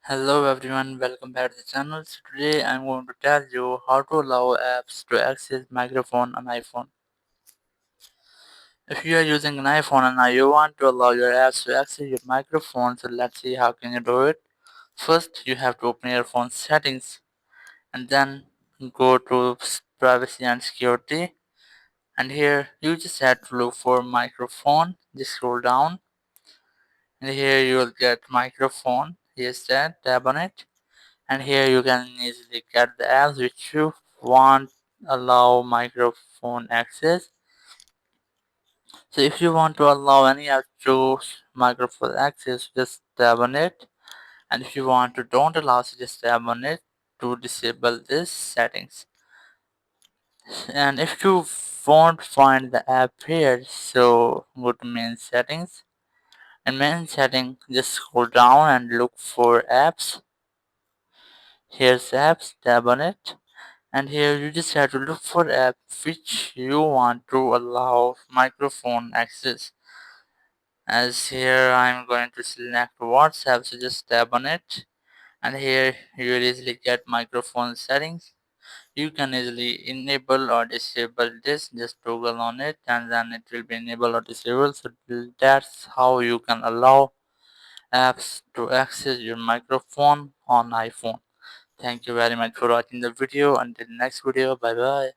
Hello everyone, welcome back to the channel. So today I'm going to tell you how to allow apps to access microphone on iPhone. If you are using an iPhone and now you want to allow your apps to access your microphone, so let's see how can you do it. First, you have to open your phone settings and then go to privacy and security. And here you just have to look for microphone. Just scroll down and here you will get microphone. Here's that, tap on it. And here you can easily get the apps which you want allow microphone access. So if you want to allow any app to microphone access, just tap on it, and if you want to don't allow, so just tap on it to disable this settings. And if you won't find the app here, so go to main settings, and main setting just scroll down and look for apps. Here's apps, tap on it, and here you just have to look for app which you want to allow microphone access. As here I'm going to select WhatsApp, so just tap on it, and here you will easily get microphone settings. You can easily enable or disable this, just toggle on it and then it will be enabled or disabled. So that's how you can allow apps to access your microphone on iPhone. Thank you very much for watching the video. Until next video, bye bye.